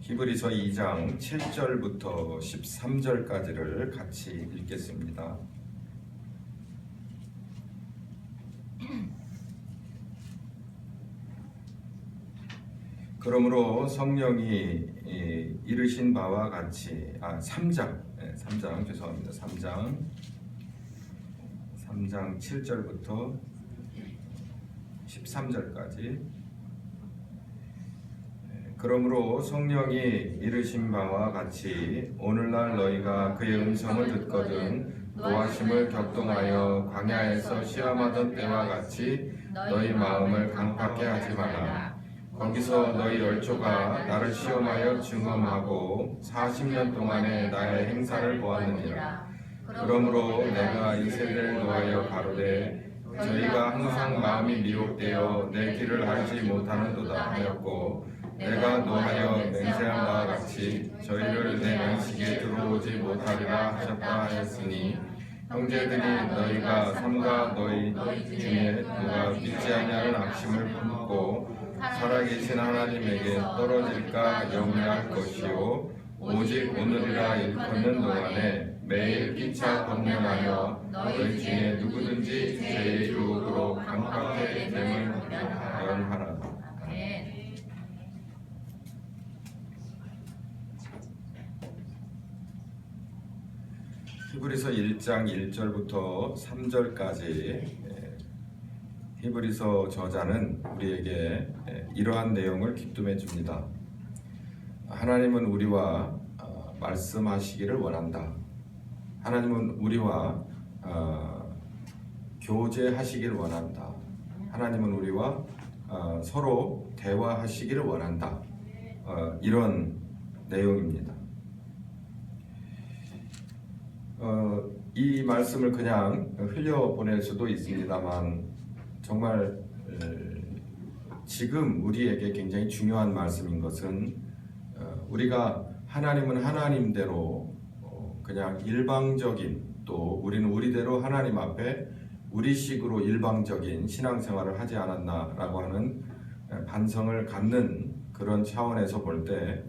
히브리서 2장 7절부터 13절까지를 같이 읽겠습니다. 그러므로 성령이 이르신 바와 같이 3장 죄송합니다. 3장 7절부터 13절까지. 그러므로 성령이 이르신 바와 같이 오늘날 너희가 그의 음성을 듣거든 노하심을 격동하여 광야에서 시험하던 때와 같이 너희 마음을 강팍해 하지 마라. 거기서 너희 열조가 나를 시험하여 증언하고 40년 동안에 나의 행사를 보았느니라. 그러므로 내가 이 세대를 노하여 가로되 저희가 항상 마음이 미혹되어 내 길을 알지 못하는도다 하였고, 내가 노하여 맹세한 바와 같이 저희를 내 안식에 들어오지 못하리라 하셨다 하였으니, 형제들이 너희가 삼가 너희 중에 누가 믿지 아니하는 악심을 품고 살아계신 하나님에게 떨어질까 염려할 것이요, 오직 오늘이라 일컫는 동안에 매일 피차 권면하여 너희 중에 누구든지 죄의 유혹으로 강팍해 됨을 면하라. 히브리서 1장 1절부터 3절까지 히브리서 저자는 우리에게 이러한 내용을 기쁨해 줍니다. 하나님은 우리와 말씀하시기를 원한다. 하나님은 우리와 교제하시기를 원한다. 하나님은 우리와 서로 대화하시기를 원한다. 이런 내용입니다. 이 말씀을 그냥 흘려보낼 수도 있습니다만 정말 지금 우리에게 굉장히 중요한 말씀인 것은 우리가 하나님은 하나님대로 그냥 일방적인, 또 우리는 우리대로 하나님 앞에 우리식으로 일방적인 신앙생활을 하지 않았나라고 하는 반성을 갖는 그런 차원에서 볼 때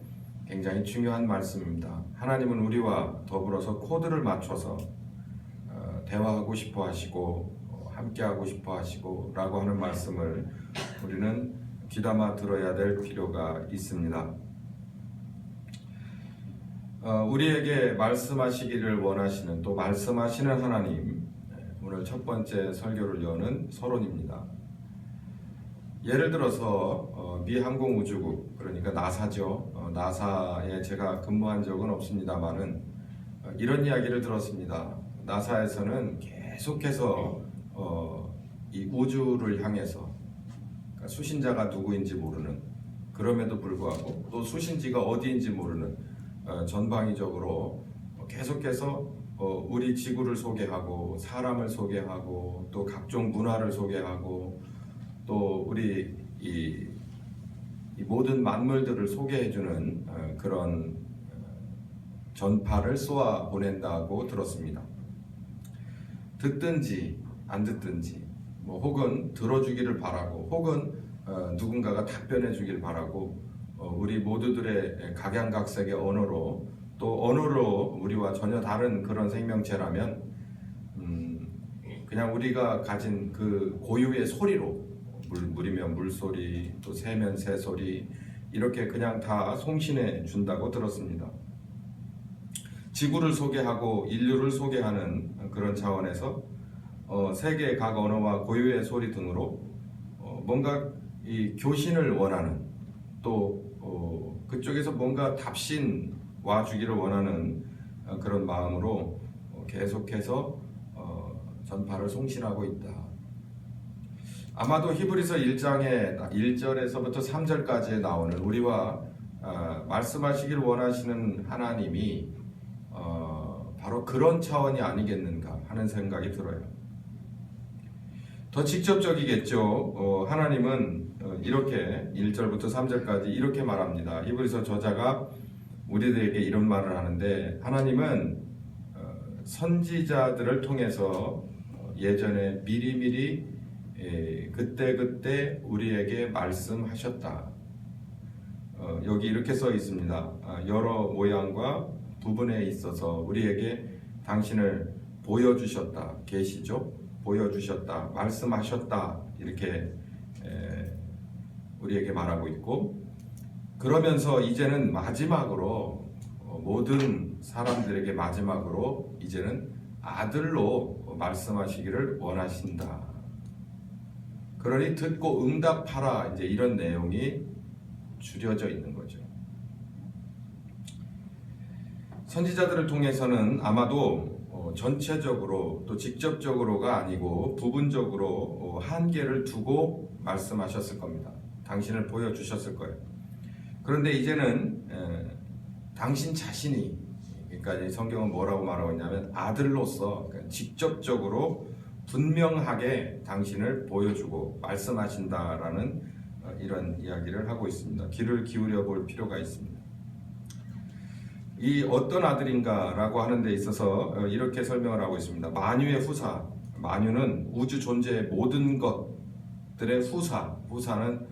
굉장히 중요한 말씀입니다. 하나님은 우리와 더불어서 코드를 맞춰서 대화하고 싶어 하시고 함께하고 싶어 하시고 라고 하는 말씀을 우리는 귀담아 들어야 될 필요가 있습니다. 우리에게 말씀하시기를 원하시는, 또 말씀하시는 하나님, 오늘 첫 번째 설교를 여는 서론입니다. 예를 들어서 미 항공우주국, 그러니까 나사죠. 나사에 제가 근무한 적은 없습니다만은 이런 이야기를 들었습니다. 나사에서는 계속해서 이 우주를 향해서, 그러니까 수신자가 누구인지 모르는, 그럼에도 불구하고 또 수신지가 어디인지 모르는 전방위적으로 계속해서 우리 지구를 소개하고 사람을 소개하고 또 각종 문화를 소개하고 또 우리 이 모든 만물들을 소개해주는 그런 전파를 쏘아 보낸다고 들었습니다. 듣든지 안 듣든지, 혹은 들어주기를 바라고, 혹은 누군가가 답변해 주길 바라고, 우리 모두들의 각양각색의 언어로, 또 언어로 우리와 전혀 다른 그런 생명체라면 그냥 우리가 가진 그 고유의 소리로, 물이면 물소리, 또 새면 새소리, 이렇게 그냥 다 송신해 준다고 들었습니다. 지구를 소개하고 인류를 소개하는 그런 차원에서 세계 각 언어와 고유의 소리 등으로 뭔가 이 교신을 원하는, 또 그쪽에서 뭔가 답신 와주기를 원하는 그런 마음으로 계속해서 전파를 송신하고 있다. 아마도 히브리서 1장의 1절에서부터 3절까지에 나오는 우리와 말씀하시길 원하시는 하나님이 바로 그런 차원이 아니겠는가 하는 생각이 들어요. 더 직접적이겠죠. 하나님은 이렇게 1절부터 3절까지 이렇게 말합니다. 히브리서 저자가 우리들에게 이런 말을 하는데, 하나님은 선지자들을 통해서 예전에 미리미리 그때그때 우리에게 말씀하셨다. 여기 이렇게 써 있습니다. 여러 모양과 부분에 있어서 우리에게 당신을 보여주셨다. 계시죠? 보여주셨다. 말씀하셨다. 이렇게 우리에게 말하고 있고, 그러면서 이제는 마지막으로 모든 사람들에게 마지막으로 이제는 아들로 말씀하시기를 원하신다. 그러니 듣고 응답하라. 이제 이런 내용이 줄여져 있는 거죠. 선지자들을 통해서는 아마도 전체적으로 또 직접적으로가 아니고 부분적으로 한계를 두고 말씀하셨을 겁니다. 당신을 보여주셨을 거예요. 그런데 이제는 당신 자신이, 그러니까 이 성경은 뭐라고 말하고 있냐면 아들로서 그러니까 직접적으로 분명하게 당신을 보여주고 말씀하신다라는 이런 이야기를 하고 있습니다. 귀를 기울여 볼 필요가 있습니다. 이 어떤 아들인가라고 하는 데 있어서 이렇게 설명을 하고 있습니다. 만유의 후사, 만유는 우주 존재의 모든 것들의 후사는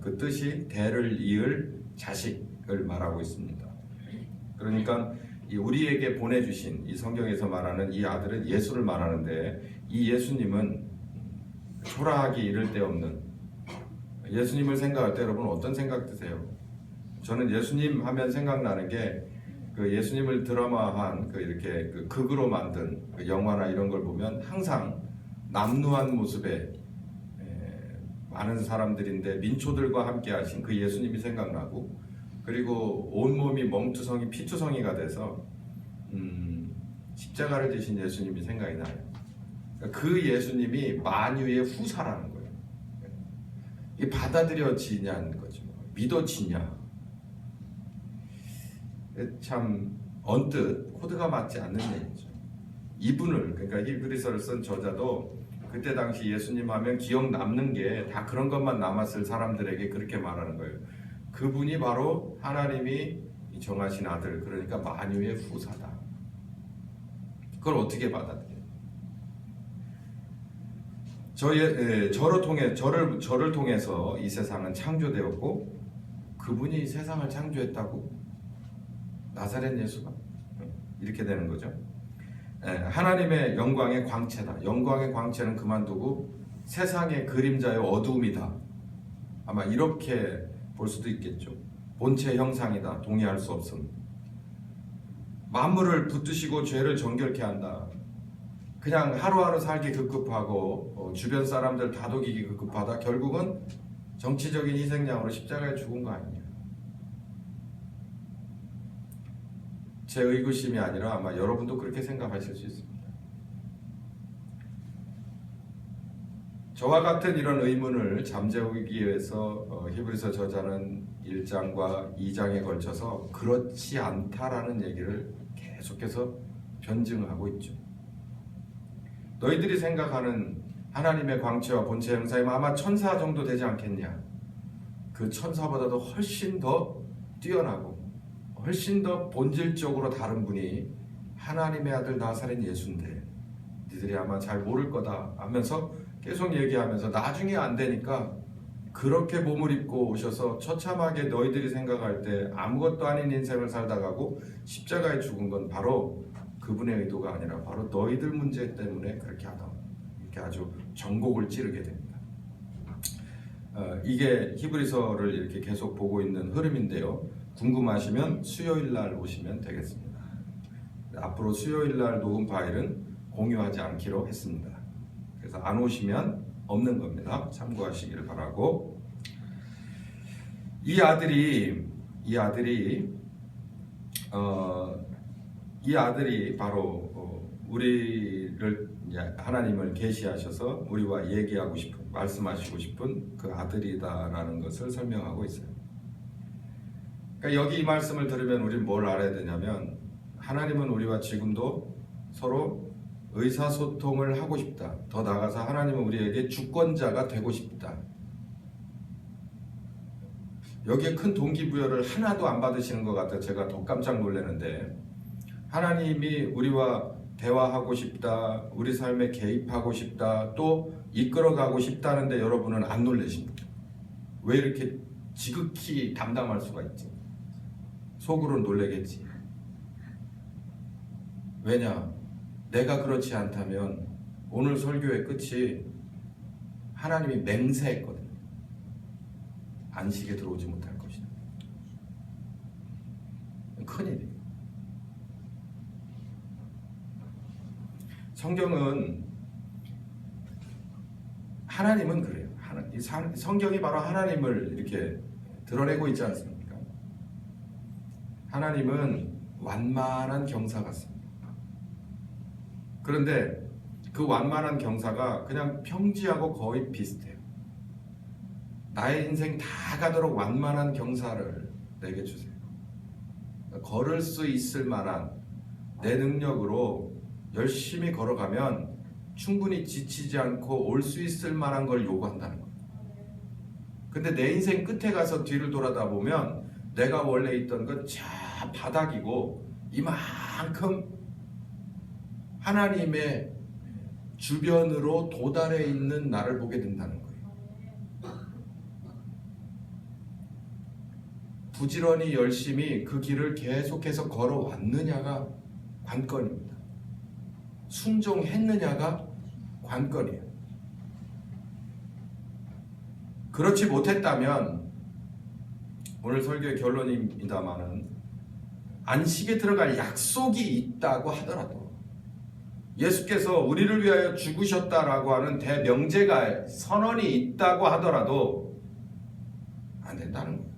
그 뜻이 대를 이을 자식을 말하고 있습니다. 그러니까 우리에게 보내주신 이 성경에서 말하는 이 아들은 예수를 말하는데, 이 예수님은 초라하기 이를 데 없는, 예수님을 생각할 때 여러분 어떤 생각 드세요? 저는 예수님 하면 생각나는 게 그 예수님을 드라마한 그 이렇게 그 극으로 만든 그 영화나 이런 걸 보면 항상 남루한 모습에 많은 사람들인데 민초들과 함께 하신 그 예수님이 생각나고, 그리고 온몸이 멍투성이 피투성이가 돼서 십자가를 지신 예수님이 생각이 나요. 그 예수님이 만유의 후사라는 거예요. 이게 받아들여지냐는 거죠. 믿어지냐. 참 언뜻 코드가 맞지 않는 얘기죠. 이분을, 그러니까 히브리서를 쓴 저자도 그때 당시 예수님 하면 기억 남는 게 다 그런 것만 남았을 사람들에게 그렇게 말하는 거예요. 그분이 바로 하나님이 정하신 아들, 그러니까 만유의 후사다. 그걸 어떻게 받아들여요? 저를 통해서 이 세상은 창조되었고, 그분이 세상을 창조했다고? 나사렛 예수가? 이렇게 되는 거죠. 하나님의 영광의 광채다. 영광의 광채는 그만두고 세상의 그림자의 어두움이다. 아마 이렇게 볼 수도 있겠죠. 본체 형상이다. 동의할 수 없음. 만물을 붙드시고 죄를 정결케 한다. 그냥 하루하루 살기 급급하고 주변 사람들 다독이기 급급하다. 결국은 정치적인 희생양으로 십자가에 죽은 거 아니에요. 제 의구심이 아니라 아마 여러분도 그렇게 생각하실 수 있습니다. 저와 같은 이런 의문을 잠재우기 위해서 히브리서 저자는 1장과 2장에 걸쳐서 그렇지 않다라는 얘기를 계속해서 변증하고 있죠. 너희들이 생각하는 하나님의 광채와 본체 형상이 아마 천사 정도 되지 않겠냐. 그 천사보다도 훨씬 더 뛰어나고 훨씬 더 본질적으로 다른 분이 하나님의 아들 나사렛 예수인데 니들이 아마 잘 모를 거다 하면서 계속 얘기하면서 나중에 안 되니까 그렇게 몸을 입고 오셔서 처참하게 너희들이 생각할 때 아무것도 아닌 인생을 살다 가고 십자가에 죽은 건 바로 그분의 의도가 아니라 바로 너희들 문제 때문에 그렇게 하다. 이렇게 아주 전곡을 찌르게 됩니다. 이게 히브리서를 이렇게 계속 보고 있는 흐름인데요. 궁금하시면 수요일 날 오시면 되겠습니다. 앞으로 수요일 날 녹음 파일은 공유하지 않기로 했습니다. 그래서 안 오시면 없는 겁니다. 참고하시길 바라고. 이 아들이 바로 우리를 하나님을 계시하셔서 우리와 얘기하고 싶은, 말씀하시고 싶은 그 아들이다라는 것을 설명하고 있어요. 그러니까 여기 이 말씀을 들으면 우리는 뭘 알아야 되냐면 하나님은 우리와 지금도 서로 의사소통을 하고 싶다. 더 나아가서 하나님은 우리에게 주권자가 되고 싶다. 여기에 큰 동기부여를 하나도 안 받으시는 것 같아서 제가 더 깜짝 놀라는데, 하나님이 우리와 대화하고 싶다, 우리 삶에 개입하고 싶다, 또 이끌어가고 싶다는데 여러분은 안 놀라십니까? 왜 이렇게 지극히 담담할 수가 있지. 속으로 놀래겠지. 왜냐? 내가 그렇지 않다면 오늘 설교의 끝이 하나님이 맹세했거든. 안식에 들어오지 못할 것이다. 큰일이에요. 성경은 하나님은 그래요. 성경이 바로 하나님을 이렇게 드러내고 있지 않습니까? 하나님은 완만한 경사 같습니다. 그런데 그 완만한 경사가 그냥 평지하고 거의 비슷해요. 나의 인생 다 가도록 완만한 경사를 내게 주세요. 걸을 수 있을 만한 내 능력으로 열심히 걸어가면 충분히 지치지 않고 올 수 있을 만한 걸 요구한다는 거예요. 근데 내 인생 끝에 가서 뒤를 돌아다 보면 내가 원래 있던 건 저 바닥이고 이만큼 하나님의 주변으로 도달해 있는 나를 보게 된다는 거예요. 부지런히 열심히 그 길을 계속해서 걸어왔느냐가 관건입니다. 순종했느냐가 관건이에요. 그렇지 못했다면 오늘 설교의 결론입니다마는 안식에 들어갈 약속이 있다고 하더라도 예수께서 우리를 위하여 죽으셨다라고 하는 대명제가 선언이 있다고 하더라도 안 된다는 거예요.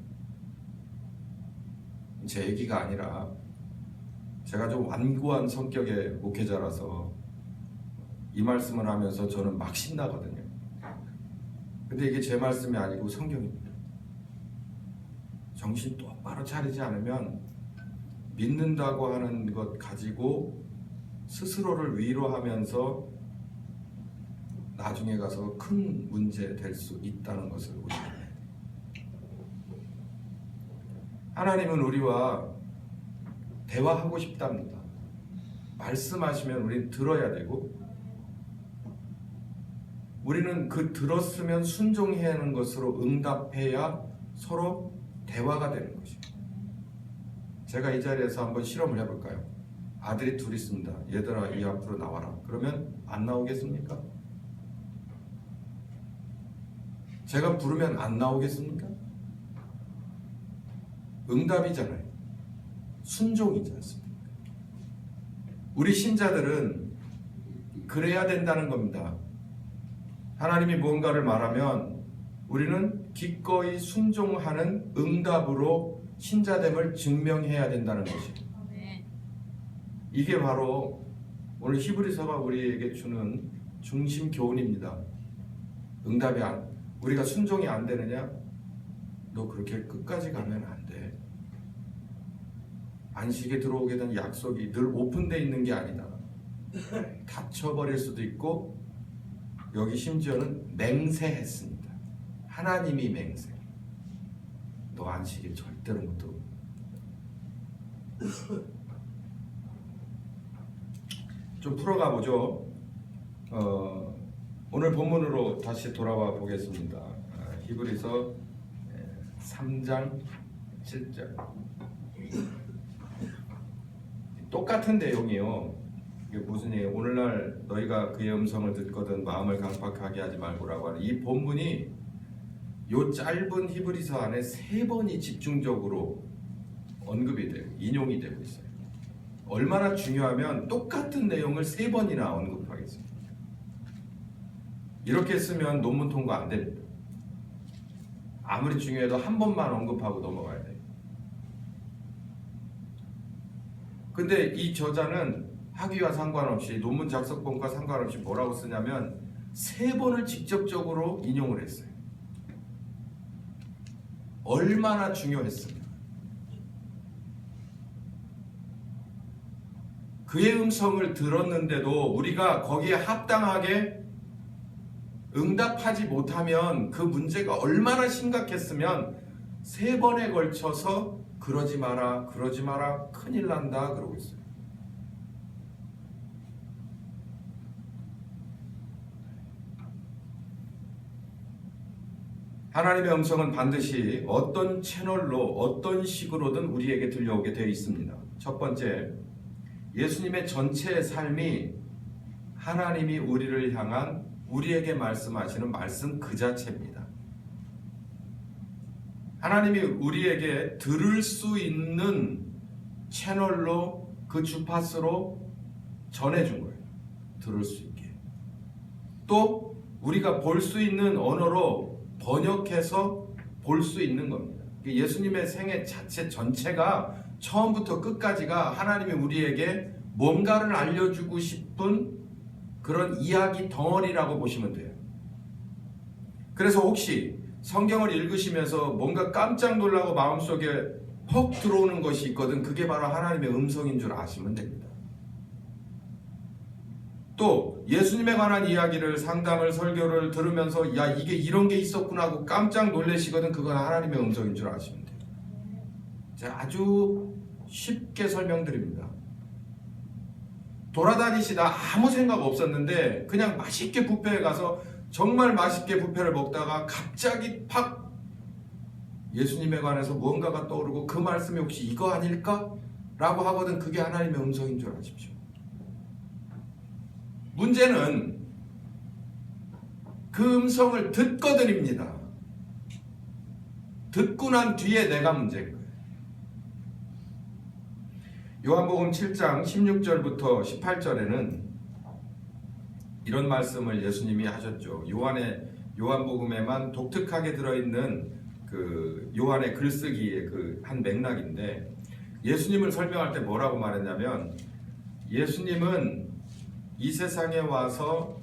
제 얘기가 아니라 제가 좀 완고한 성격의 목회자라서 이 말씀을 하면서 저는 막 신나거든요. 근데 이게 제 말씀이 아니고 성경입니다. 정신 똑바로 차리지 않으면 믿는다고 하는 것 가지고 스스로를 위로하면서 나중에 가서 큰 문제 될 수 있다는 것을 우리가 알아야 돼요. 하나님은 우리와 대화하고 싶답니다. 말씀하시면 우리는 들어야 되고 우리는 그 들었으면 순종해야 하는 것으로 응답해야 서로 대화가 되는 것입니다. 제가 이 자리에서 한번 실험을 해볼까요? 아들이 둘 있습니다. 얘들아 이 앞으로 나와라. 그러면 안 나오겠습니까? 제가 부르면 안 나오겠습니까? 응답이잖아요. 순종이지 않습니까? 우리 신자들은 그래야 된다는 겁니다. 하나님이 무언가를 말하면 우리는 기꺼이 순종하는 응답으로 신자됨을 증명해야 된다는 것입니다. 이게 바로 오늘 히브리서가 우리에게 주는 중심 교훈입니다. 응답이 우리가 순종이 안 되느냐? 너 그렇게 끝까지 가면 안 돼. 안식에 들어오게 된 약속이 늘 오픈되어 있는 게 아니다. 닫혀버릴 수도 있고 여기 심지어는 맹세했습니다. 하나님이 맹세. 너 안식일 절대로 못 들어. 좀 풀어가 보죠. 오늘 본문으로 다시 돌아와 보겠습니다. 히브리서 3장 7절. 똑같은 내용이요. 이게 무슨 얘기예요? 오늘날 너희가 그의 음성을 듣거든 마음을 강팍하게 하지 말고라고 하는 이 본문이 요 짧은 히브리서 안에 3번이 집중적으로 언급이 되고 인용이 되고 있어요. 얼마나 중요하면 똑같은 내용을 3번이나 언급하겠습니다. 이렇게 쓰면 논문 통과 안 됩니다. 아무리 중요해도 한 번만 언급하고 넘어가야 돼요. 근데 이 저자는 학위와 상관없이 논문 작성본과 상관없이 뭐라고 쓰냐면 3번을 직접적으로 인용을 했어요. 얼마나 중요했습니까? 그의 음성을 들었는데도 우리가 거기에 합당하게 응답하지 못하면 그 문제가 얼마나 심각했으면 3번에 걸쳐서 그러지 마라, 그러지 마라, 큰일 난다 그러고 있어요. 하나님의 음성은 반드시 어떤 채널로 어떤 식으로든 우리에게 들려오게 되어 있습니다. 첫 번째, 예수님의 전체 삶이 하나님이 우리를 향한 우리에게 말씀하시는 말씀 그 자체입니다. 하나님이 우리에게 들을 수 있는 채널로 그 주파수로 전해준 거예요. 들을 수 있게. 또 우리가 볼 수 있는 언어로 번역해서 볼 수 있는 겁니다. 예수님의 생애 자체 전체가 처음부터 끝까지가 하나님이 우리에게 뭔가를 알려주고 싶은 그런 이야기 덩어리라고 보시면 돼요. 그래서 혹시 성경을 읽으시면서 뭔가 깜짝 놀라고 마음속에 퍽 들어오는 것이 있거든, 그게 바로 하나님의 음성인 줄 아시면 됩니다. 또 예수님에 관한 이야기를, 상담을, 설교를 들으면서 야, 이게 이런 게 있었구나 하고 깜짝 놀라시거든, 그건 하나님의 음성인 줄 아시면 돼요. 제가 아주 쉽게 설명드립니다. 돌아다니시다 아무 생각 없었는데 그냥 맛있게 뷔페에 가서 정말 맛있게 뷔페를 먹다가 갑자기 팍 예수님에 관해서 무언가가 떠오르고 그 말씀이 혹시 이거 아닐까? 라고 하거든, 그게 하나님의 음성인 줄 아십시오. 문제는 그 음성을 듣거든입니다. 듣고 난 뒤에 내가 문제인 거예요. 요한복음 7장 16절부터 18절에는 이런 말씀을 예수님이 하셨죠. 요한복음에만 독특하게 들어있는 그 요한의 글쓰기의 그 한 맥락인데, 예수님을 설명할 때 뭐라고 말했냐면, 예수님은 이 세상에 와서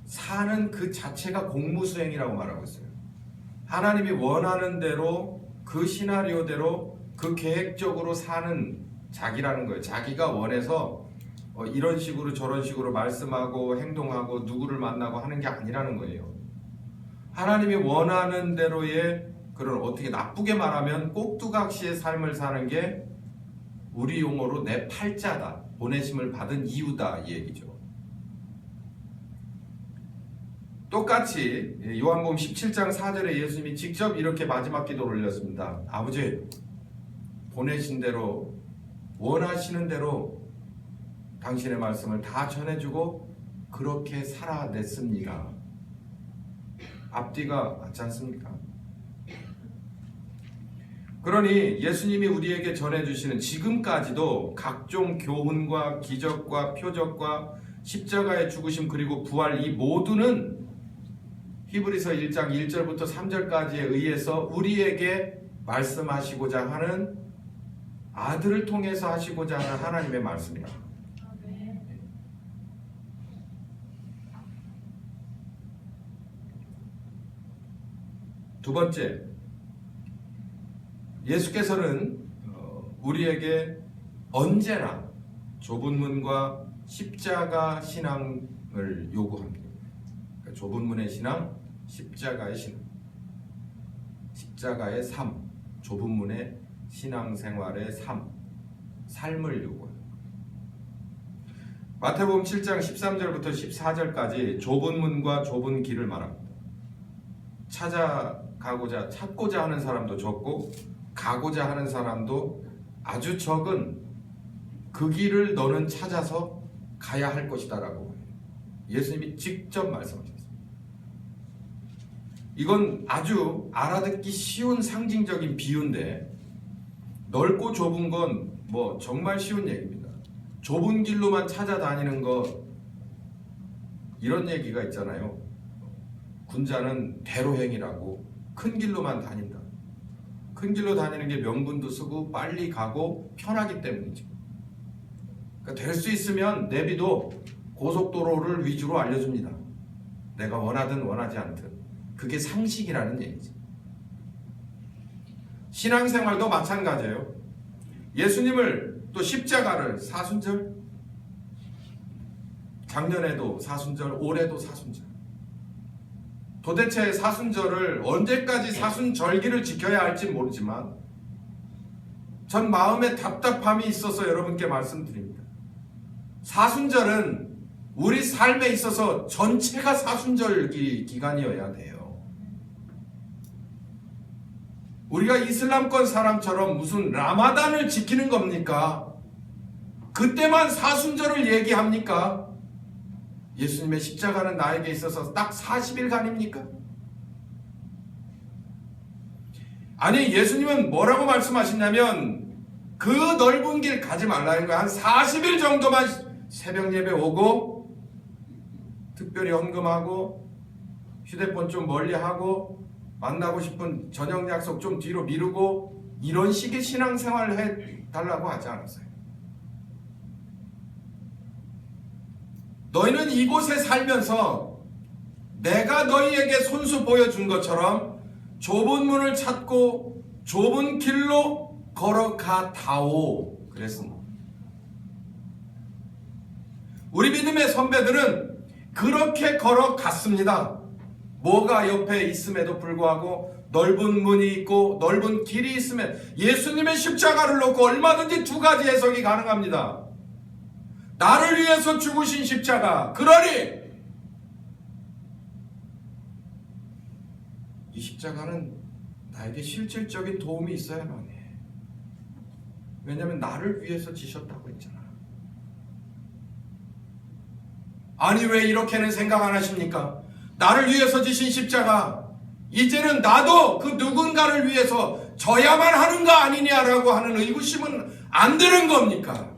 사는 그 자체가 공무수행이라고 말하고 있어요. 하나님이 원하는 대로, 그 시나리오대로, 그 계획적으로 사는 자기라는 거예요. 자기가 원해서 이런 식으로 저런 식으로 말씀하고 행동하고 누구를 만나고 하는 게 아니라는 거예요. 하나님이 원하는 대로의 그런, 어떻게 나쁘게 말하면 꼭두각시의 삶을 사는 게 우리 용어로 내 팔자다, 보내심을 받은 이유다, 이 얘기죠. 똑같이 요한복음 17장 4절에 예수님이 직접 이렇게 마지막 기도를 올렸습니다. 아버지, 보내신 대로, 원하시는 대로 당신의 말씀을 다 전해주고 그렇게 살아냈습니다. 앞뒤가 맞지 않습니까? 그러니 예수님이 우리에게 전해주시는, 지금까지도 각종 교훈과 기적과 표적과 십자가의 죽으심 그리고 부활, 이 모두는 히브리서 1장 1절부터 3절까지에 의해서 우리에게 말씀하시고자 하는, 아들을 통해서 하시고자 하는 하나님의 말씀이다. 두 번째, 예수께서는 우리에게 언제나 좁은 문과 십자가 신앙을 요구합니다. 그러니까 좁은 문의 신앙, 십자가의 신앙, 십자가의 삶, 좁은 문의 신앙생활의 삶을 요구해요. 마태복음 7장 13절부터 14절까지 좁은 문과 좁은 길을 말합니다. 찾고자 하는 사람도 적고 가고자 하는 사람도 아주 적은 그 길을 너는 찾아서 가야 할 것이다 라고 해요. 예수님이 직접 말씀하셨습니다. 이건 아주 알아듣기 쉬운 상징적인 비유인데, 넓고 좁은 건 뭐 정말 쉬운 얘기입니다. 좁은 길로만 찾아다니는 거, 이런 얘기가 있잖아요. 군자는 대로행이라고, 큰 길로만 다닌다. 큰 길로 다니는 게 명분도 쓰고 빨리 가고 편하기 때문이죠. 그러니까 될 수 있으면 내비도 고속도로를 위주로 알려줍니다. 내가 원하든 원하지 않든. 그게 상식이라는 얘기지. 신앙생활도 마찬가지예요. 예수님을, 또 십자가를 사순절, 작년에도 사순절, 올해도 사순절. 도대체 사순절을 언제까지 사순절기를 지켜야 할지 모르지만 전 마음에 답답함이 있어서 여러분께 말씀드립니다. 사순절은 우리 삶에 있어서 전체가 사순절기 기간이어야 돼요. 우리가 이슬람권 사람처럼 무슨 라마단을 지키는 겁니까? 그때만 사순절을 얘기합니까? 예수님의 십자가는 나에게 있어서 딱 40일간입니까? 아니, 예수님은 뭐라고 말씀하시냐면 그 넓은 길 가지 말라는 거야. 한 40일 정도만 새벽 예배 오고 특별히 헌금하고 휴대폰 좀 멀리하고 만나고 싶은 저녁 약속 좀 뒤로 미루고 이런 식의 신앙생활을 해달라고 하지 않았어요. 너희는 이곳에 살면서 내가 너희에게 손수 보여준 것처럼 좁은 문을 찾고 좁은 길로 걸어가다오 그랬습니다. 우리 믿음의 선배들은 그렇게 걸어갔습니다. 뭐가 옆에 있음에도 불구하고 넓은 문이 있고 넓은 길이 있으면 예수님의 십자가를 놓고 얼마든지 두 가지 해석이 가능합니다. 나를 위해서 죽으신 십자가, 그러니 이 십자가는 나에게 실질적인 도움이 있어야만 해. 왜냐하면 나를 위해서 지셨다고 했잖아. 아니, 왜 이렇게는 생각 안 하십니까? 나를 위해서 지신 십자가, 이제는 나도 그 누군가를 위해서 져야만 하는 거 아니냐라고 하는 의구심은 안 드는 겁니까?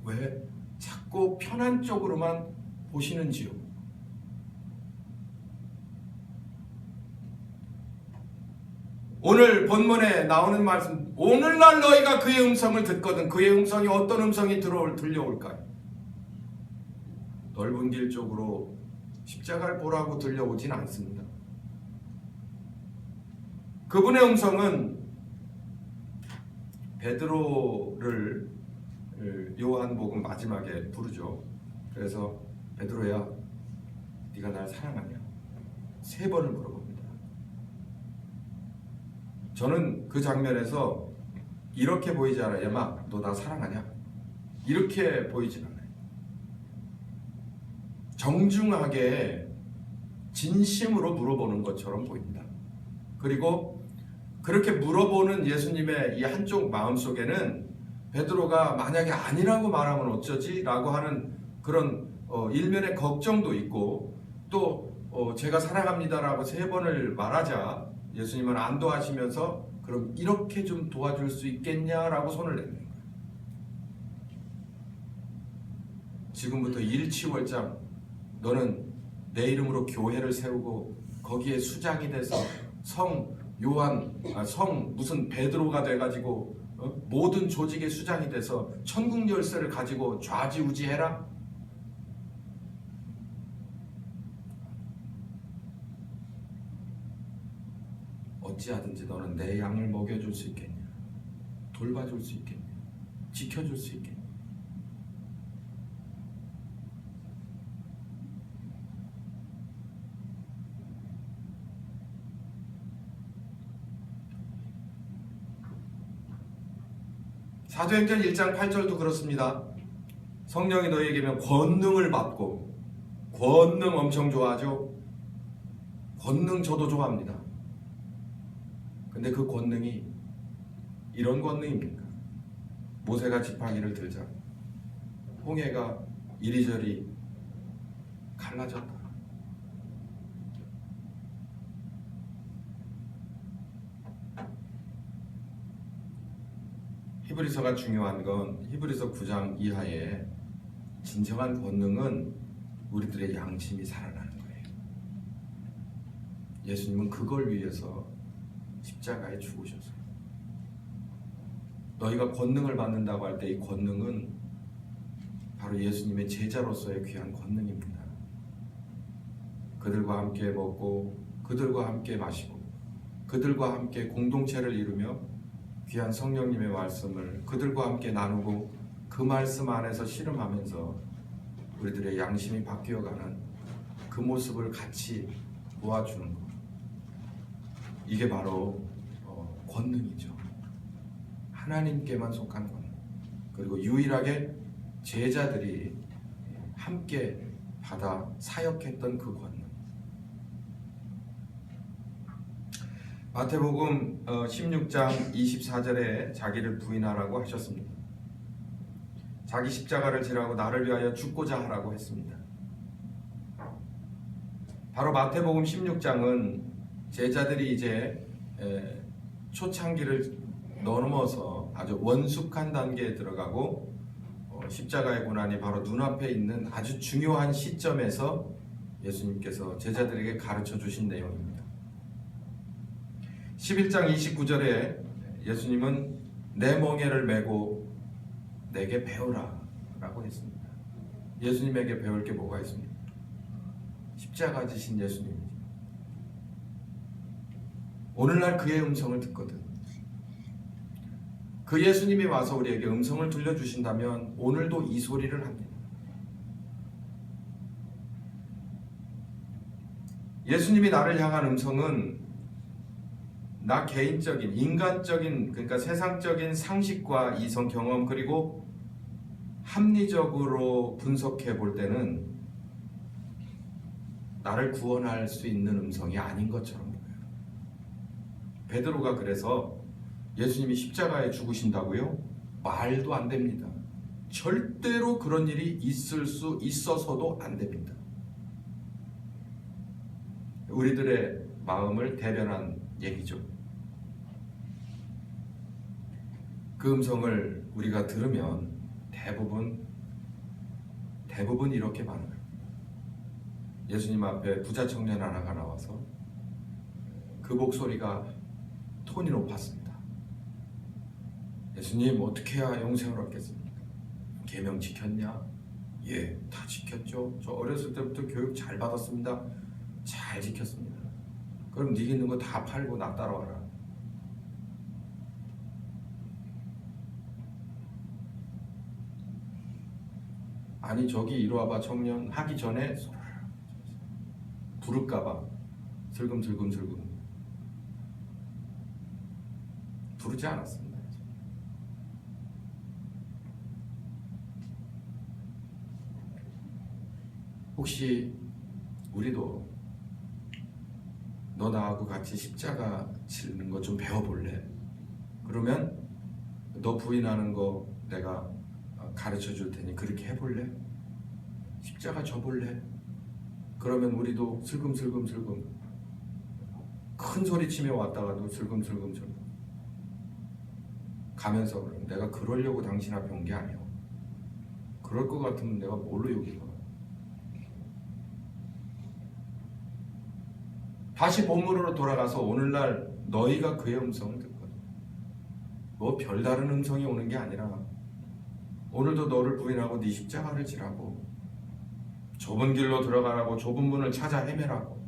왜 자꾸 편한 쪽으로만 보시는지요? 오늘 본문에 나오는 말씀, 오늘날 너희가 그의 음성을 듣거든. 그의 음성이 어떤 음성이 들려올까요? 넓은 길 쪽으로 십자가를 보라고 들려오진 않습니다. 그분의 음성은 베드로를 요한복음 마지막에 부르죠. 그래서 베드로야, 네가 날 사랑하냐? 3번을 물어봅니다. 저는 그 장면에서 이렇게 보이지 않아요. 야마, 너 나 사랑하냐? 이렇게 보이진 않아요. 정중하게 진심으로 물어보는 것처럼 보입니다. 그리고 그렇게 물어보는 예수님의 이 한쪽 마음속에는 베드로가 만약에 아니라고 말하면 어쩌지? 라고 하는 그런 일면의 걱정도 있고, 또 제가 사랑합니다라고 3번을 말하자 예수님은 안도하시면서 그럼 이렇게 좀 도와줄 수 있겠냐라고 손을 내는 거예요. 지금부터 일치월장 너는 내 이름으로 교회를 세우고 거기에 수장이 돼서 성 무슨 베드로가 돼가지고 모든 조직의 수장이 돼서 천국 열쇠를 가지고 좌지우지해라? 어찌하든지 너는 내 양을 먹여줄 수 있겠냐? 돌봐줄 수 있겠냐? 지켜줄 수 있겠냐? 사도행전 1장 8절도 그렇습니다. 성령이 너희에게면 권능을 받고, 권능 엄청 좋아하죠? 권능 저도 좋아합니다. 근데 그 권능이 이런 권능입니까? 모세가 지팡이를 들자 홍해가 이리저리 갈라졌다. 히브리서가 중요한 건 히브리서 9장 이하에 진정한 권능은 우리들의 양심이 살아나는 거예요. 예수님은 그걸 위해서 십자가에 죽으셨어요. 너희가 권능을 받는다고 할 때 이 권능은 바로 예수님의 제자로서의 귀한 권능입니다. 그들과 함께 먹고 그들과 함께 마시고 그들과 함께 공동체를 이루며 귀한 성령님의 말씀을 그들과 함께 나누고 그 말씀 안에서 씨름하면서 우리들의 양심이 바뀌어가는 그 모습을 같이 보아주는 것. 이게 바로 권능이죠. 하나님께만 속한 권능. 그리고 유일하게 제자들이 함께 받아 사역했던 그 권능. 마태복음 16장 24절에 자기를 부인하라고 하셨습니다. 자기 십자가를 지라고 나를 위하여 죽고자 하라고 했습니다. 바로 마태복음 16장은 제자들이 이제 초창기를 넘어서 아주 원숙한 단계에 들어가고 십자가의 고난이 바로 눈앞에 있는 아주 중요한 시점에서 예수님께서 제자들에게 가르쳐 주신 내용입니다. 11장 29절에 예수님은 내 멍에를 메고 내게 배우라 라고 했습니다. 예수님에게 배울 게 뭐가 있습니까? 십자가 지신 예수님이죠. 오늘날 그의 음성을 듣거든. 그 예수님이 와서 우리에게 음성을 들려주신다면 오늘도 이 소리를 합니다. 예수님이 나를 향한 음성은 나 개인적인, 인간적인, 그러니까 세상적인 상식과 이성 경험 그리고 합리적으로 분석해 볼 때는 나를 구원할 수 있는 음성이 아닌 것처럼 보여요. 베드로가 그래서 예수님이 십자가에 죽으신다고요? 말도 안 됩니다. 절대로 그런 일이 있을 수 있어서도 안 됩니다. 우리들의 마음을 대변한 얘기죠. 그 음성을 우리가 들으면 대부분 이렇게 반응해요. 예수님 앞에 부자 청년 하나가 나와서 그 목소리가 톤이 높았습니다. 예수님, 어떻게 해야 영생을 얻겠습니까? 계명 지켰냐? 예, 다 지켰죠. 저 어렸을 때부터 교육 잘 받았습니다. 잘 지켰습니다. 그럼 네가 있는 거 다 팔고 나 따라와라. 아니 저기 이리 와봐 청년 하기 전에 부를까봐 슬금슬금 부르지 않았습니다. 혹시 우리도 너 나하고 같이 십자가 지는 거 좀 배워볼래? 그러면 너 부인하는 거 내가 가르쳐 줄 테니 그렇게 해볼래? 십자가 져볼래? 그러면 우리도 슬금슬금 큰 소리 치며 왔다가도 슬금슬금 가면서 내가 그러려고 당신 앞에 온 게 아니야. 그럴 것 같으면 내가 뭘로 여기 가? 다시 본문으로 돌아가서 오늘날 너희가 그의 음성을 듣거든. 뭐 별다른 음성이 오는 게 아니라 오늘도 너를 부인하고 네 십자가를 지라고, 좁은 길로 들어가라고, 좁은 문을 찾아 헤매라고.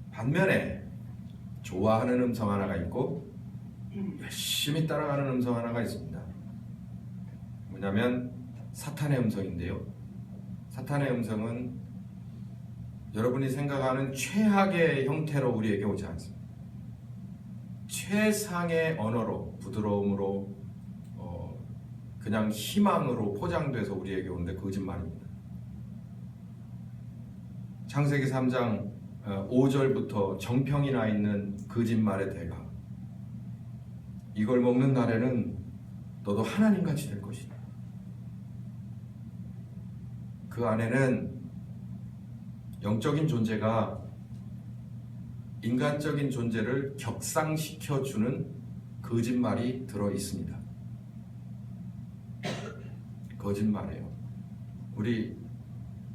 반면에 좋아하는 음성 하나가 있고 열심히 따라가는 음성 하나가 있습니다. 뭐냐면 사탄의 음성인데요. 사탄의 음성은 여러분이 생각하는 최악의 형태로 우리에게 오지 않습니다. 최상의 언어로, 부드러움으로, 그냥 희망으로 포장돼서 우리에게 오는데 거짓말입니다. 창세기 3장 5절부터 정평이 나 있는 거짓말의 대가. 이걸 먹는 날에는 너도 하나님같이 될 것이다. 그 안에는 영적인 존재가 인간적인 존재를 격상시켜주는 거짓말이 들어있습니다. 거짓말이에요. 우리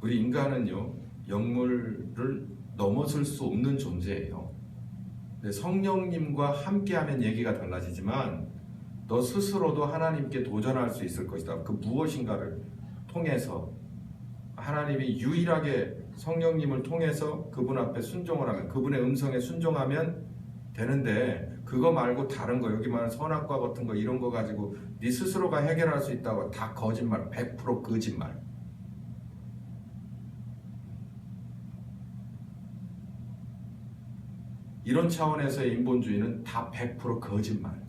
인간은요, 영물을 넘어설 수 없는 존재예요. 근데 성령님과 함께하면 얘기가 달라지지만 너 스스로도 하나님께 도전할 수 있을 것이다. 그 무엇인가를 통해서 하나님이 유일하게 성령님을 통해서 그분 앞에 순종을 하면, 그분의 음성에 순종하면 되는데, 그거 말고 다른 거, 여기 말하는 선악과 같은 거 이런 거 가지고 네 스스로가 해결할 수 있다고, 다 거짓말, 100% 거짓말. 이런 차원에서의 인본주의는 다 100% 거짓말.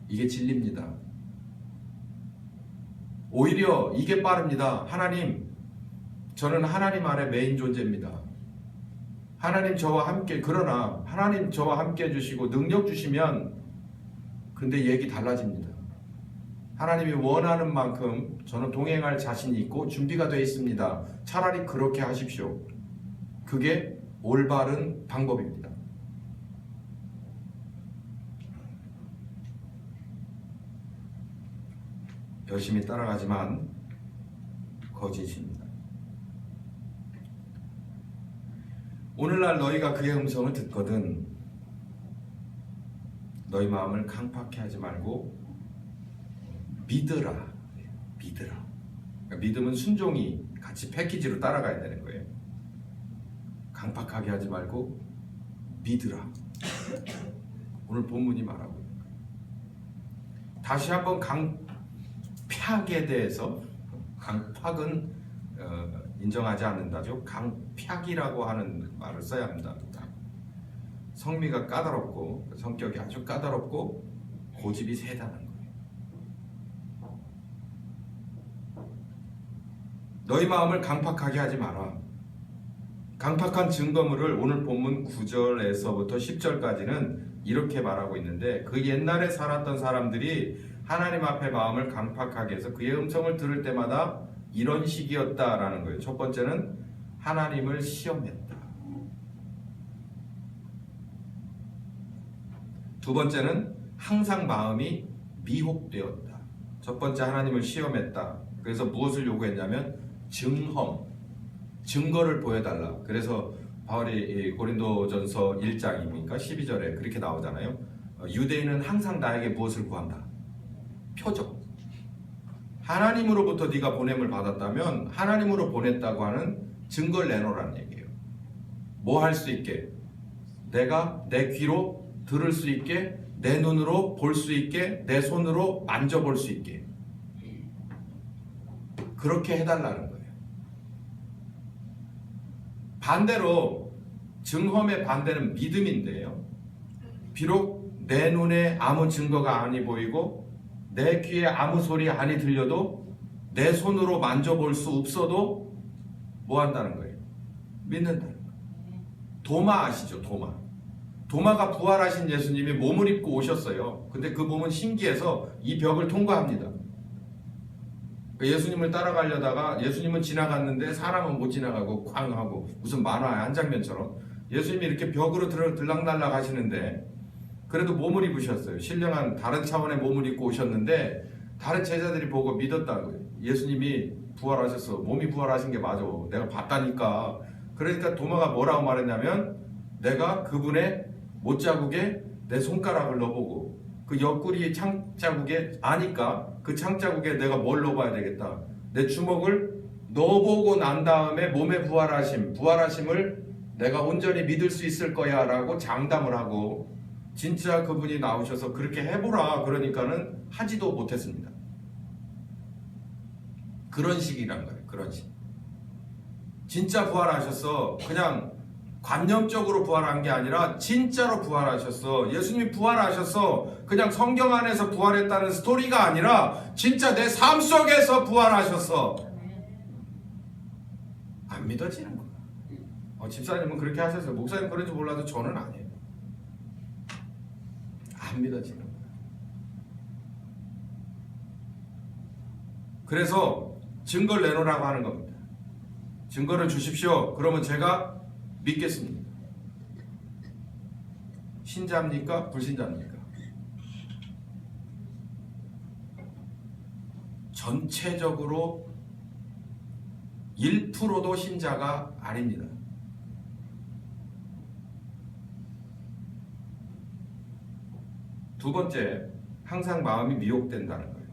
이게 진리입니다. 오히려 이게 빠릅니다. 하나님, 저는 하나님 안에 메인 존재입니다. 하나님 저와 함께, 그러나 하나님 저와 함께 해주시고 능력 주시면 근데 얘기 달라집니다. 하나님이 원하는 만큼 저는 동행할 자신이 있고 준비가 되어 있습니다. 차라리 그렇게 하십시오. 그게 올바른 방법입니다. 열심히 따라가지만 거짓입니다. 오늘날 너희가 그의 음성을 듣거든 너희 마음을 강팍해 하지 말고 믿으라. 믿으라. 그러니까 믿음은 순종이 같이 패키지로 따라가야 되는 거예요. 강팍하게 하지 말고 믿으라. 오늘 본문이 말하고 있는 거예요. 다시 한번 강팍에 대해서, 강팍은 인정하지 않는다죠. 강팍이라고 하는 말을 써야 합니다. 성미가 까다롭고 성격이 아주 까다롭고 고집이 세다는 거예요. 너희 마음을 강팍하게 하지 마라. 강팍한 증거물을 오늘 본문 9절에서부터 10절까지는 이렇게 말하고 있는데, 그 옛날에 살았던 사람들이 하나님 앞에 마음을 강팍하게 해서 그의 음성을 들을 때마다 이런 식이었다라는 거예요. 첫 번째는 하나님을 시험했다. 두 번째는 항상 마음이 미혹되었다. 첫 번째 하나님을 시험했다. 그래서 무엇을 요구했냐면 증거를 보여달라. 그래서 바울이 고린도전서 1장입니까? 12절에 그렇게 나오잖아요. 유대인은 항상 나에게 무엇을 구한다? 표적. 하나님으로부터 네가 보냄을 받았다면 하나님으로 보냈다고 하는 증거를 내놓으라는 얘기예요. 뭐 할 수 있게? 내가 내 귀로 들을 수 있게, 내 눈으로 볼 수 있게, 내 손으로 만져볼 수 있게. 그렇게 해달라는 거예요. 반대로 증험의 반대는 믿음인데요. 비록 내 눈에 아무 증거가 아니 보이고 내 귀에 아무 소리 아니 들려도 내 손으로 만져볼 수 없어도 뭐 한다는 거예요? 믿는다는 거예요. 도마 아시죠? 도마가 부활하신 예수님이 몸을 입고 오셨어요. 근데 그 몸은 신기해서 이 벽을 통과합니다. 예수님을 따라가려다가 예수님은 지나갔는데 사람은 못 지나가고 쾅 하고, 무슨 만화의 한 장면처럼 예수님이 이렇게 벽으로 들락날락 하시는데 그래도 몸을 입으셨어요. 신령한 다른 차원의 몸을 입고 오셨는데 다른 제자들이 보고 믿었다고요. 예수님이 부활하셨어. 몸이 부활하신 게 맞아. 내가 봤다니까. 그러니까 도마가 뭐라고 말했냐면, 내가 그분의 못자국에 내 손가락을 넣어보고 그 옆구리 창자국에 아니까 그 창자국에 내가 뭘 넣어봐야 되겠다. 내 주먹을 넣어보고 난 다음에 몸의 부활하심을 내가 온전히 믿을 수 있을 거야 라고 장담을 하고, 진짜 그분이 나오셔서 그렇게 해보라 그러니까는 하지도 못했습니다. 그런 식이란 거예요. 그런 식. 진짜 부활하셨어. 그냥 관념적으로 부활한 게 아니라 진짜로 부활하셨어. 예수님이 부활하셨어. 그냥 성경 안에서 부활했다는 스토리가 아니라 진짜 내 삶 속에서 부활하셨어. 안 믿어지는 거야. 집사님은 그렇게 하셨어요. 목사님 그런지 몰라도 저는 아니에요. 안 믿어지는 거야. 그래서 증거를 내놓으라고 하는 겁니다. 증거를 주십시오. 그러면 제가 믿겠습니다. 신자입니까? 불신자입니까? 전체적으로 1%도 신자가 아닙니다. 두 번째, 항상 마음이 미혹된다는 거예요.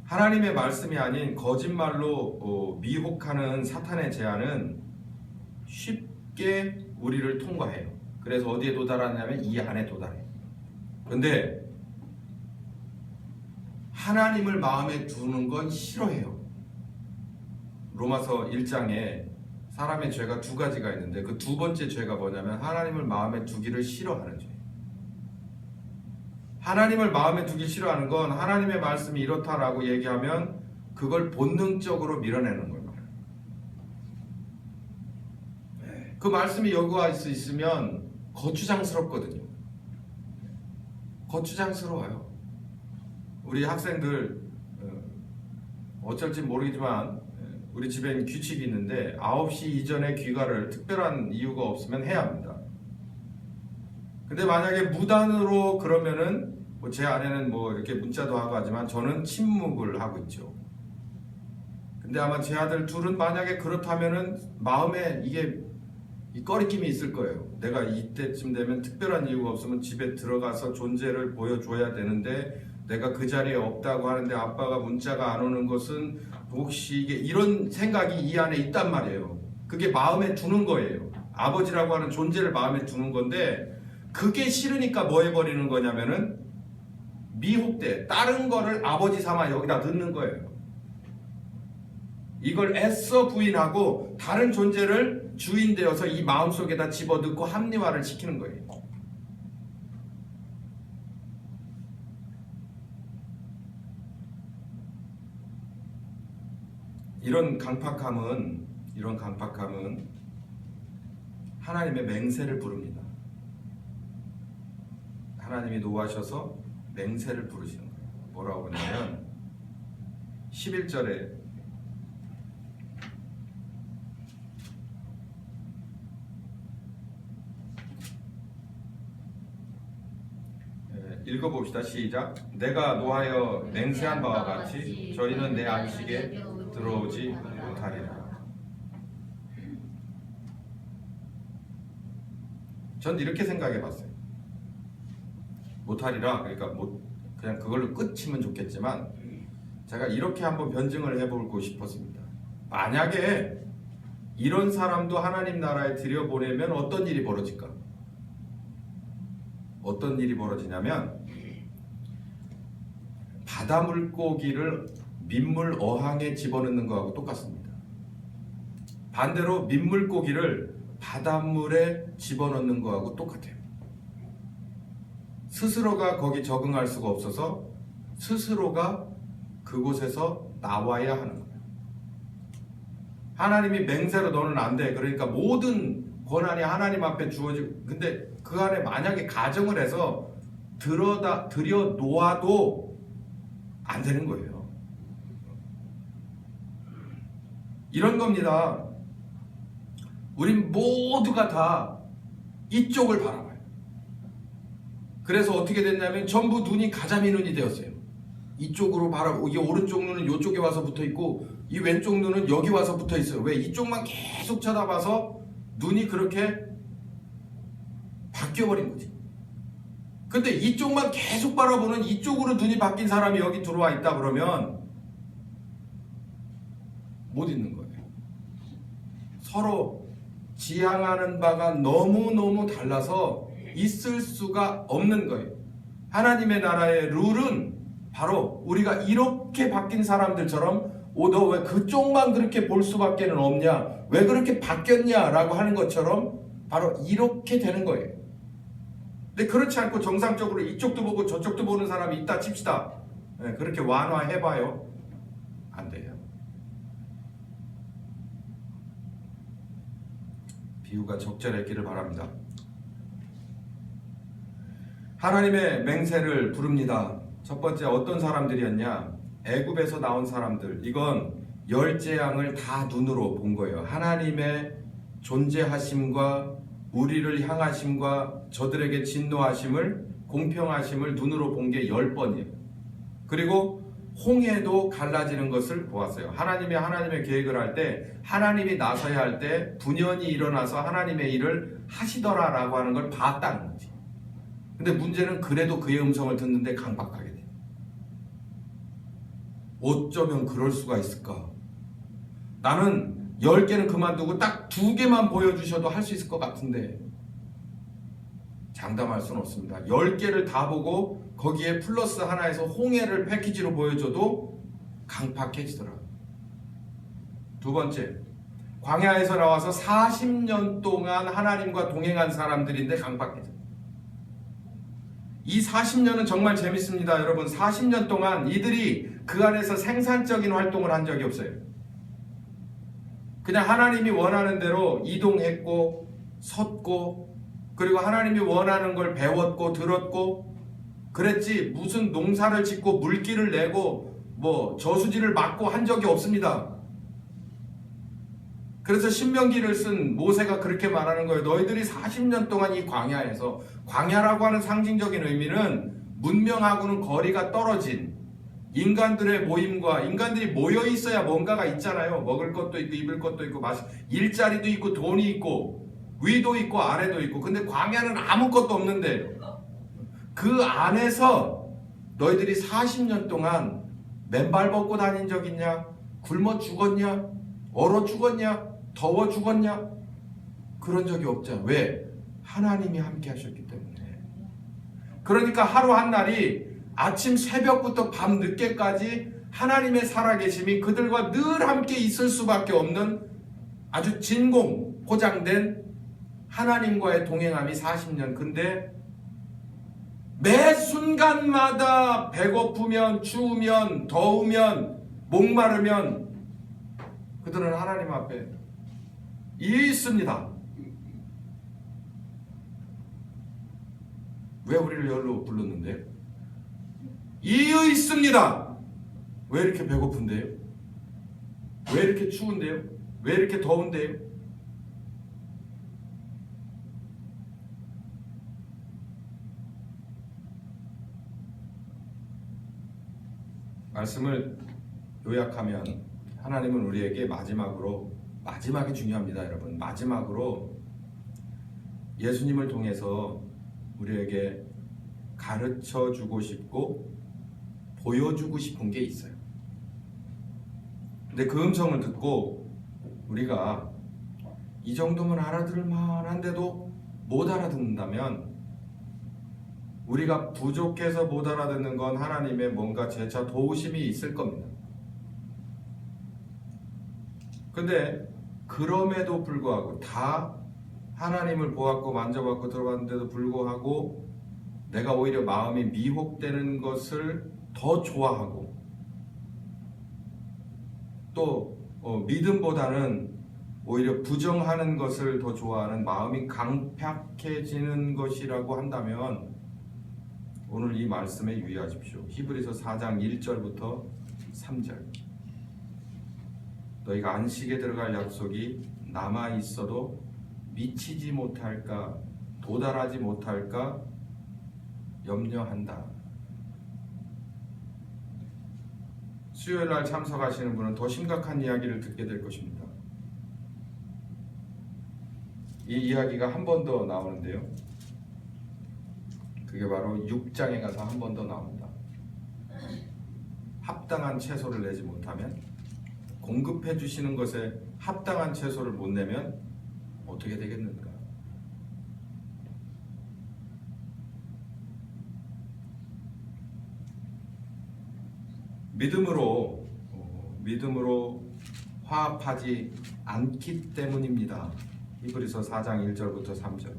하나님의 말씀이 아닌 거짓말로 미혹하는 사탄의 제안은 쉽게 우리를 통과해요. 그래서 어디에 도달하냐면 이 안에 도달해요. 그런데 하나님을 마음에 두는 건 싫어해요. 로마서 1장에 사람의 죄가 두 가지가 있는데 그 두 번째 죄가 뭐냐면 하나님을 마음에 두기를 싫어하는 죄예요. 하나님을 마음에 두기 싫어하는 건 하나님의 말씀이 이렇다라고 얘기하면 그 그걸 본능적으로 밀어내는 거예요. 그 말씀이 여기 와 있으면 거추장스럽거든요. 거추장스러워요. 우리 학생들 어쩔지 모르겠지만 우리 집에는 규칙이 있는데 9시 이전에 귀가를 특별한 이유가 없으면 해야 합니다. 근데 만약에 무단으로 그러면은 제 아내는 이렇게 문자도 하고 하지만 저는 침묵을 하고 있죠. 근데 아마 제 아들 둘은 만약에 그렇다면은 마음에 이게 이 꺼리낌이 있을 거예요. 내가 이때쯤 되면 특별한 이유가 없으면 집에 들어가서 존재를 보여줘야 되는데 내가 그 자리에 없다고 하는데 아빠가 문자가 안 오는 것은 혹시 이게 이런 생각이 이 안에 있단 말이에요. 그게 마음에 두는 거예요. 아버지라고 하는 존재를 마음에 두는 건데 그게 싫으니까 뭐 해버리는 거냐면은 미혹돼 다른 거를 아버지 삼아 여기다 넣는 거예요. 이걸 애써 부인하고 다른 존재를 주인 되어서 이 마음속에다 집어넣고 합리화를 시키는 거예요. 이런 강팍함은 하나님의 맹세를 부릅니다. 하나님이 노하셔서 맹세를 부르시는 거예요. 뭐라고 하냐면 11절에 읽어봅시다. 시작. 내가 노하여 맹세한 바와 같이 저희는 내 안식에 들어오지 못하리라. 전 이렇게 생각해 봤어요. 못하리라. 그러니까 그냥 그걸로 끝이면 좋겠지만 제가 이렇게 한번 변증을 해보고 싶었습니다. 만약에 이런 사람도 하나님 나라에 들여보내면 어떤 일이 벌어질까? 어떤 일이 벌어지냐면 바다 물고기를 민물 어항에 집어넣는 거하고 똑같습니다. 반대로 민물고기를 바닷물에 집어넣는 거하고 똑같아요. 스스로가 거기 적응할 수가 없어서 스스로가 그곳에서 나와야 하는 거예요. 하나님이 맹세로 너는 안 돼. 그러니까 모든 권한이 하나님 앞에 주어지고 근데 그 안에 만약에 가정을 해서 들여 놓아도 안 되는 거예요. 이런 겁니다. 우린 모두가 다 이쪽을 바라봐요. 그래서 어떻게 됐냐면 전부 눈이 가자미 눈이 되었어요. 이쪽으로 바라보고 이 오른쪽 눈은 이쪽에 와서 붙어 있고 이 왼쪽 눈은 여기 와서 붙어 있어요. 왜? 이쪽만 계속 쳐다봐서 눈이 그렇게 바뀌어버린 거지. 근데 이쪽만 계속 바라보는 이쪽으로 눈이 바뀐 사람이 여기 들어와 있다 그러면 못 있는 거예요. 서로 지향하는 바가 너무너무 달라서 있을 수가 없는 거예요. 하나님의 나라의 룰은 바로 우리가 이렇게 바뀐 사람들처럼 너 왜 그쪽만 그렇게 볼 수밖에 없냐? 왜 그렇게 바뀌었냐? 라고 하는 것처럼 바로 이렇게 되는 거예요. 근데 그렇지 않고 정상적으로 이쪽도 보고 저쪽도 보는 사람이 있다 칩시다. 그렇게 완화해봐요. 안 돼요. 비유가 적절했기를 바랍니다. 하나님의 맹세를 부릅니다. 첫 번째 어떤 사람들이었냐? 애굽에서 나온 사람들. 이건 열 재앙을 다 눈으로 본 거예요. 하나님의 존재하심과 우리를 향하심과 저들에게 진노하심을 공평하심을 눈으로 본 게 10번이에요. 그리고 홍해도 갈라지는 것을 보았어요. 하나님의 계획을 할 때 하나님이 나서야 할 때 분연히 일어나서 하나님의 일을 하시더라라고 하는 걸 봤다는 거지. 근데 문제는 그래도 그의 음성을 듣는데 강박하게 돼. 어쩌면 그럴 수가 있을까? 나는 10개는 그만두고 딱 2개만 보여주셔도 할 수 있을 것 같은데 장담할 수는 없습니다. 10개를 다 보고 거기에 플러스 하나에서 홍해를 패키지로 보여줘도 강팍해지더라. 두 번째, 광야에서 나와서 40년 동안 하나님과 동행한 사람들인데 강팍해져. 이 40년은 정말 재밌습니다. 여러분 40년 동안 이들이 그 안에서 생산적인 활동을 한 적이 없어요. 그냥 하나님이 원하는 대로 이동했고 섰고 그리고 하나님이 원하는 걸 배웠고 들었고 그랬지 무슨 농사를 짓고 물기를 내고 뭐 저수지를 막고 한 적이 없습니다. 그래서 신명기를 쓴 모세가 그렇게 말하는 거예요. 너희들이 40년 동안 이 광야에서, 광야라고 하는 상징적인 의미는 문명하고는 거리가 떨어진 인간들의 모임과, 인간들이 모여 있어야 뭔가가 있잖아요. 먹을 것도 있고 입을 것도 있고 일자리도 있고 돈이 있고 위도 있고 아래도 있고. 근데 광야는 아무것도 없는데 그 안에서 너희들이 40년 동안 맨발 벗고 다닌 적 있냐? 굶어 죽었냐? 얼어 죽었냐? 더워 죽었냐? 그런 적이 없잖아. 왜? 하나님이 함께 하셨기 때문에. 그러니까 하루 한 날이 아침 새벽부터 밤 늦게까지 하나님의 살아계심이 그들과 늘 함께 있을 수밖에 없는 아주 진공 포장된 하나님과의 동행함이 40년. 근데 매 순간마다 배고프면 추우면 더우면 목마르면 그들은 하나님 앞에 있습니다. 왜 우리를 여기로 불렀는데요? 있습니다. 왜 이렇게 배고픈데요? 왜 이렇게 추운데요? 왜 이렇게 더운데요? 말씀을 요약하면 하나님은 우리에게 마지막이 중요합니다, 여러분. 마지막으로 예수님을 통해서 우리에게 가르쳐 주고 싶고 보여주고 싶은 게 있어요. 근데 그 음성을 듣고 우리가 이 정도면 알아들을 만한데도 못 알아듣는다면 우리가 부족해서 못 알아듣는 건 하나님의 뭔가 재차 도우심이 있을 겁니다. 근데 그럼에도 불구하고 다 하나님을 보았고 만져봤고 들어봤는데도 불구하고 내가 오히려 마음이 미혹되는 것을 더 좋아하고 또 믿음보다는 오히려 부정하는 것을 더 좋아하는 마음이 강팍해지는 것이라고 한다면 오늘 이 말씀에 유의하십시오. 히브리서 4장 1절부터 3절. 너희가 안식에 들어갈 약속이 남아 있어도 미치지 못할까 도달하지 못할까 염려한다. 수요일날 참석하시는 분은 더 심각한 이야기를 듣게 될 것입니다. 이 이야기가 한 번 더 나오는데요. 그게 바로 6장에 가서 한 번 더 나옵니다. 합당한 채소를 내지 못하면, 공급해 주시는 것에 합당한 채소를 못 내면 어떻게 되겠는가? 믿음으로 화합하지 않기 때문입니다. 히브리서 4장 1절부터 3절.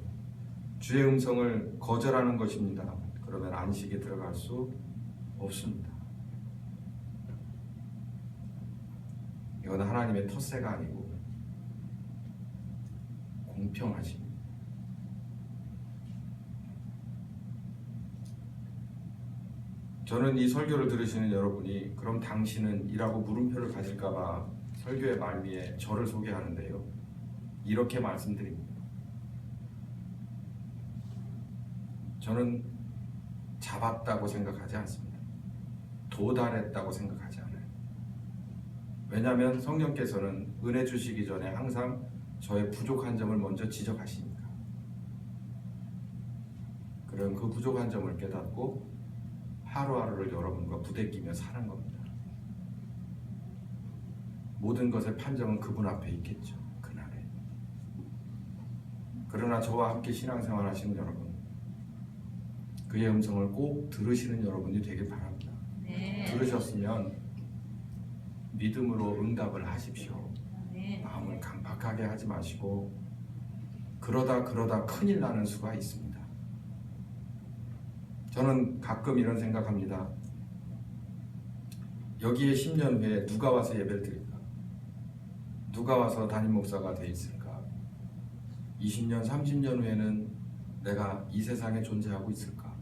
주의 음성을 거절하는 것입니다. 그러면 안식에 들어갈 수 없습니다. 이건 하나님의 텃세가 아니고 공평하십니다. 저는 이 설교를 들으시는 여러분이 그럼 당신은 이라고 물음표를 가질까봐 설교의 말미에 저를 소개하는데요. 이렇게 말씀드립니다. 저는 잡았다고 생각하지 않습니다. 도달했다고 생각하지 않아요. 왜냐하면 성령께서는 은혜 주시기 전에 항상 저의 부족한 점을 먼저 지적하시니까. 그럼 그 부족한 점을 깨닫고 하루하루를 여러분과 부대끼며 사는 겁니다. 모든 것의 판정은 그분 앞에 있겠죠. 그날에. 그러나 저와 함께 신앙생활 하시는 여러분, 그의 음성을 꼭 들으시는 여러분이 되길 바랍니다. 네. 들으셨으면 믿음으로 응답을 하십시오. 네. 마음을 강박하게 하지 마시고 그러다 큰일 나는 수가 있습니다. 저는 가끔 이런 생각합니다. 여기에 10년 후에 누가 와서 예배를 드릴까? 누가 와서 담임 목사가 돼 있을까? 20년, 30년 후에는 내가 이 세상에 존재하고 있을까?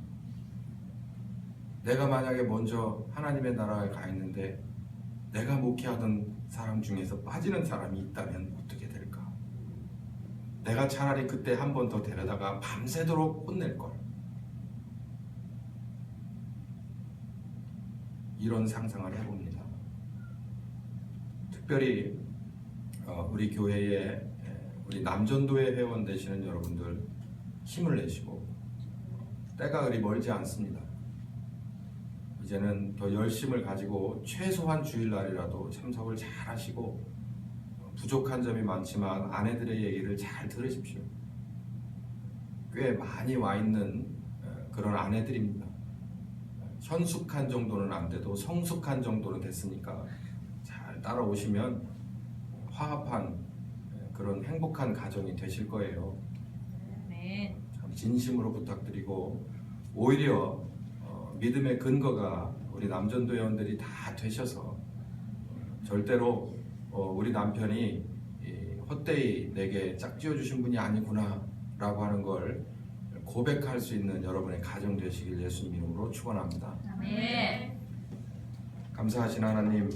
내가 만약에 먼저 하나님의 나라에 가 있는데 내가 목회하던 사람 중에서 빠지는 사람이 있다면 어떻게 될까? 내가 차라리 그때 한 번 더 데려다가 밤새도록 혼낼걸. 이런 상상을 해봅니다. 특별히 우리 교회에 우리 남전도회 회원 되시는 여러분들 힘을 내시고 때가 그리 멀지 않습니다. 이제는 더 열심을 가지고 최소한 주일날이라도 참석을 잘 하시고 부족한 점이 많지만 아내들의 얘기를 잘 들으십시오. 꽤 많이 와 있는 그런 아내들입니다. 현숙한 정도는 안 돼도 성숙한 정도는 됐으니까 잘 따라오시면 화합한 그런 행복한 가정이 되실 거예요. 아멘. 참 진심으로 부탁드리고 오히려 믿음의 근거가 우리 남전도 회원들이 다 되셔서 절대로 우리 남편이 헛되이 내게 짝지어 주신 분이 아니구나 라고 하는 걸 고백할 수 있는 여러분의 가정 되시길 예수님 이름으로 축원합니다. 아멘. 감사하신 하나님,